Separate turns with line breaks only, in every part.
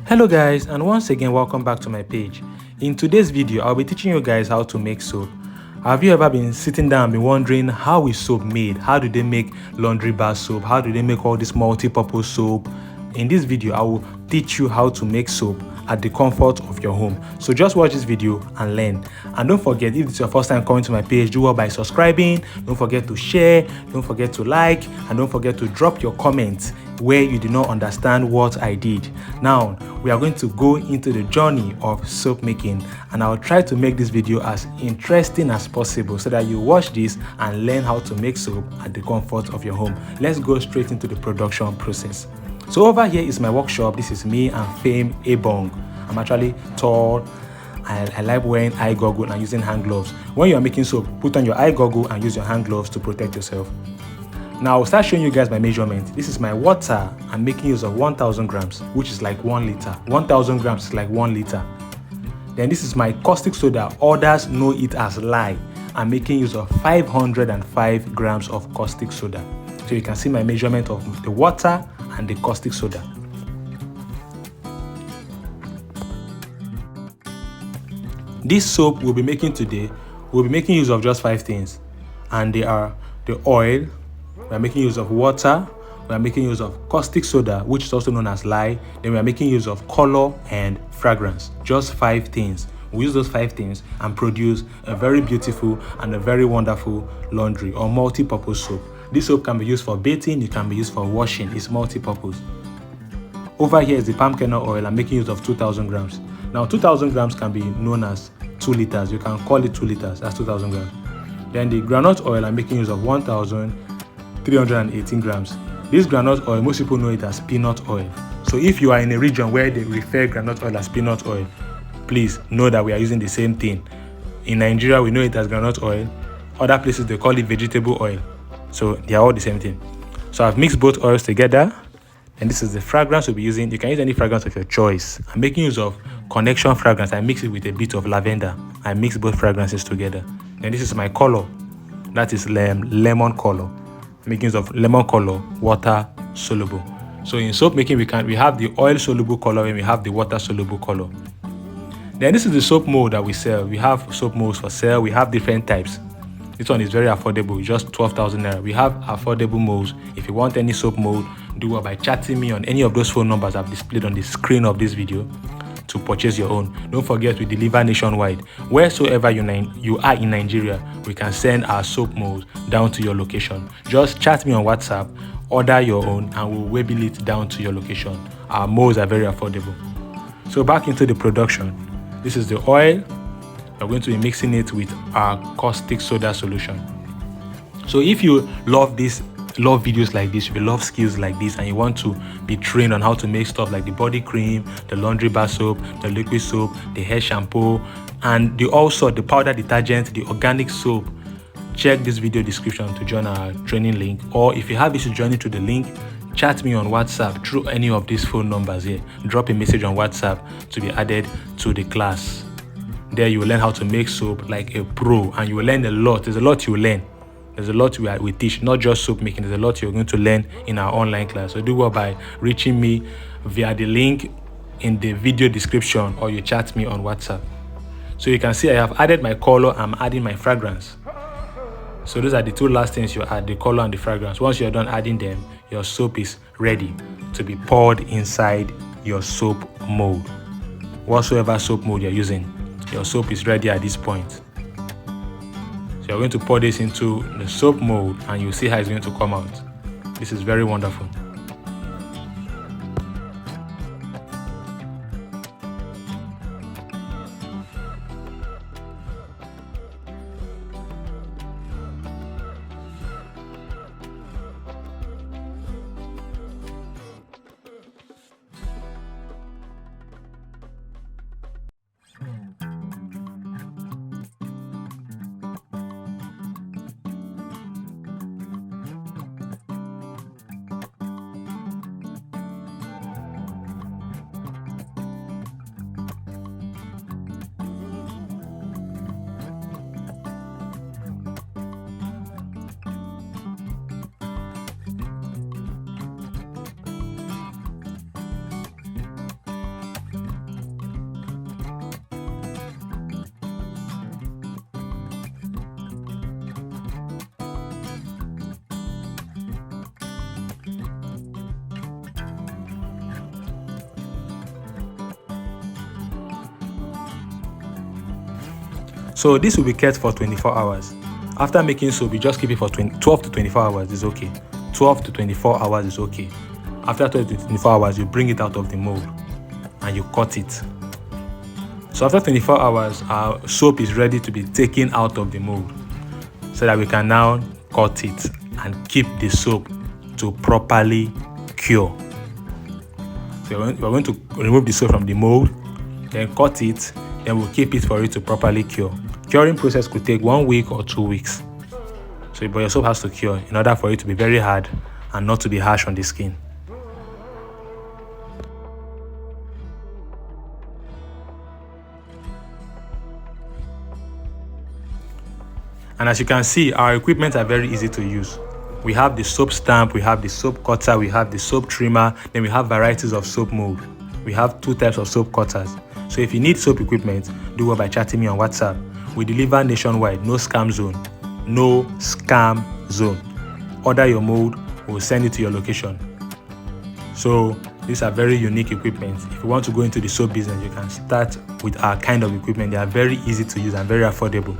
Hello guys, and once again welcome back to my page. In today's video I'll be teaching you guys how to make soap. Have you ever been sitting down and been wondering how is soap made? How do they make laundry bar soap? How do they make all this multi-purpose soap? In this video I will teach you how to make soap at the comfort of your home. So just watch this video and learn. And don't forget, if it's your first time coming to my page, do well by subscribing. Don't forget to share, don't forget to like, and don't forget to drop your comments where you do not understand what I did. Now we are going to go into the journey of soap making, and I'll try to make this video as interesting as possible so that you watch this and learn how to make soap at the comfort of your home. Let's go straight into the production process. So over here is my workshop. This is me and Fame Ebong. I'm actually tall. I like wearing eye goggle and using hand gloves. When you are making soap, put on your eye goggle and use your hand gloves to protect yourself. Now I'll start showing you guys my measurement. This is my water. I'm making use of 1000 grams, which is like 1 liter. 1000 grams is like 1 liter. Then this is my caustic soda. Others know it as lye. I'm making use of 505 grams of caustic soda. So you can see my measurement of the water and the caustic soda. This soap we'll be making today, we'll be making use of just 5 things. And they are the oil, we are making use of water, we are making use of caustic soda, which is also known as lye, then we are making use of color and fragrance. Just 5 things. We use those 5 things and produce a very beautiful and a very wonderful laundry or multi-purpose soap. This soap can be used for bathing, it can be used for washing, it's multi-purpose. Over here is the palm kernel oil. I'm making use of 2000 grams. Now 2000 grams can be known as 2 liters. You can call it 2 liters, that's 2000 grams. Then the groundnut oil, I'm making use of 1318 grams. This groundnut oil, most people know it as peanut oil. So if you are in a region where they refer groundnut oil as peanut oil, please know that we are using the same thing. In Nigeria, we know it as groundnut oil. Other places, they call it vegetable oil. So they are all the same thing. So I've mixed both oils together. And this is the fragrance we'll be using. You can use any fragrance of your choice. I'm making use of connection fragrance. I mix it with a bit of lavender. I mix both fragrances together. And this is my color. That is lemon color. I'm making use of lemon color, water soluble. So in soap making, we have the oil soluble color and we have the water soluble color. Then this is the soap mold that we sell. We have soap molds for sale. We have different types. This one is very affordable, just 12,000 naira. We have affordable molds. If you want any soap mold, do it by chatting me on any of those phone numbers I've displayed on the screen of this video to purchase your own. Don't forget, we deliver nationwide. Wheresoever you are in Nigeria, we can send our soap molds down to your location. Just chat me on WhatsApp, order your own, and we'll wheel it down to your location. Our molds are very affordable. So back into the production. This is the oil. We're going to be mixing it with our caustic soda solution. So if you love videos like this, if you love skills like this, and you want to be trained on how to make stuff like the body cream, the laundry bar soap, the liquid soap, the hair shampoo, and the powder detergent, the organic soap, check this video description to join our training link. Or if you have issues joining to the link, chat me on WhatsApp through any of these phone numbers here. Drop a message on WhatsApp to be added to the class. There you will learn how to make soap like a pro, and you will learn a lot. There's a lot you will learn. There's a lot we teach, not just soap making. There's a lot you're going to learn in our online class. So do well by reaching me via the link in the video description, or you chat me on WhatsApp. So you can see I have added my color, I'm adding my fragrance. So those are the 2 last things you add, the color and the fragrance. Once you're done adding them, your soap is ready to be poured inside your soap mold. Whatsoever soap mold you're using, your soap is ready at this point. So you're going to pour this into the soap mold and you'll see how it's going to come out. This is very wonderful. So this will be kept for 24 hours. After making soap, you just keep it for 12 to 24 hours is okay. 12 to 24 hours is okay. After 12 to 24 hours, you bring it out of the mold and you cut it. So after 24 hours, our soap is ready to be taken out of the mold so that we can now cut it and keep the soap to properly cure. So we're going to remove the soap from the mold, then cut it, then we'll keep it for it to properly cure. Curing process could take 1 week or 2 weeks. But your soap has to cure in order for it to be very hard and not to be harsh on the skin. And as you can see, our equipment are very easy to use. We have the soap stamp, we have the soap cutter, we have the soap trimmer, then we have varieties of soap mold. We have 2 types of soap cutters. So if you need soap equipment, do well by chatting me on WhatsApp. We deliver nationwide, no scam zone. No scam zone. Order your mold, we'll send it to your location. So these are very unique equipment. If you want to go into the soap business, you can start with our kind of equipment. They are very easy to use and very affordable.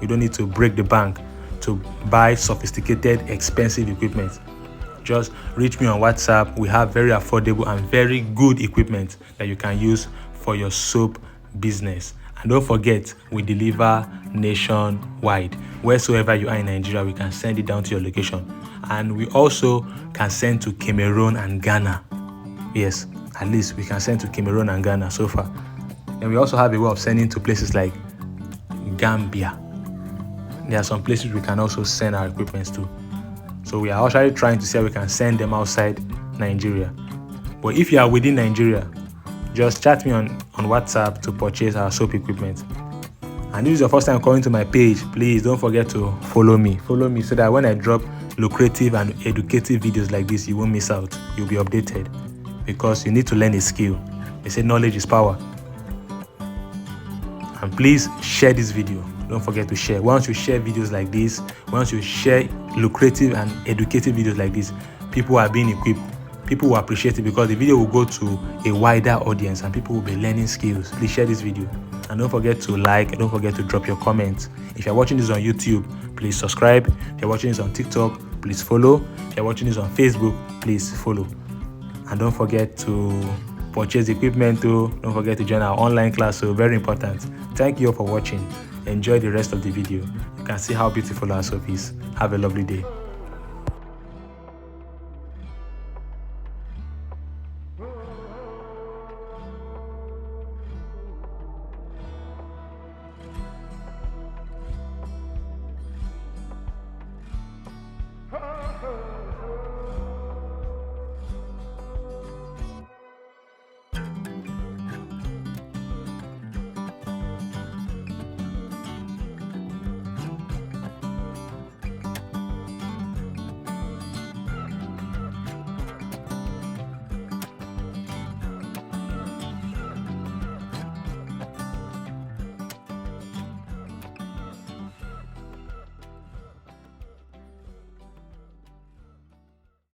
You don't need to break the bank to buy sophisticated, expensive equipment. Just reach me on WhatsApp. We have very affordable and very good equipment that you can use for your soap business. And don't forget, we deliver nationwide. Wheresoever you are in Nigeria, we can send it down to your location. And we also can send to Cameroon and Ghana. Yes, at least we can send to Cameroon and Ghana so far. And we also have a way of sending to places like Gambia. There are some places we can also send our equipment to. So we are actually trying to see how we can send them outside Nigeria. But if you are within Nigeria, just chat me on WhatsApp to purchase our soap equipment. And if this is your first time coming to my page, please don't forget to follow me. Follow me so that when I drop lucrative and educative videos like this, you won't miss out. You'll be updated because you need to learn a skill. They say knowledge is power. And please share this video. Don't forget to share. Once you share videos like this, once you share lucrative and educative videos like this, people are being equipped. People will appreciate it because the video will go to a wider audience and people will be learning skills. Please share this video. And don't forget to like, and don't forget to drop your comments. If you're watching this on YouTube, please subscribe. If you're watching this on TikTok, please follow. If you're watching this on Facebook, please follow. And don't forget to purchase equipment too. Don't forget to join our online class. So very important. Thank you all for watching. Enjoy the rest of the video. You can see how beautiful our soap is. Have a lovely day.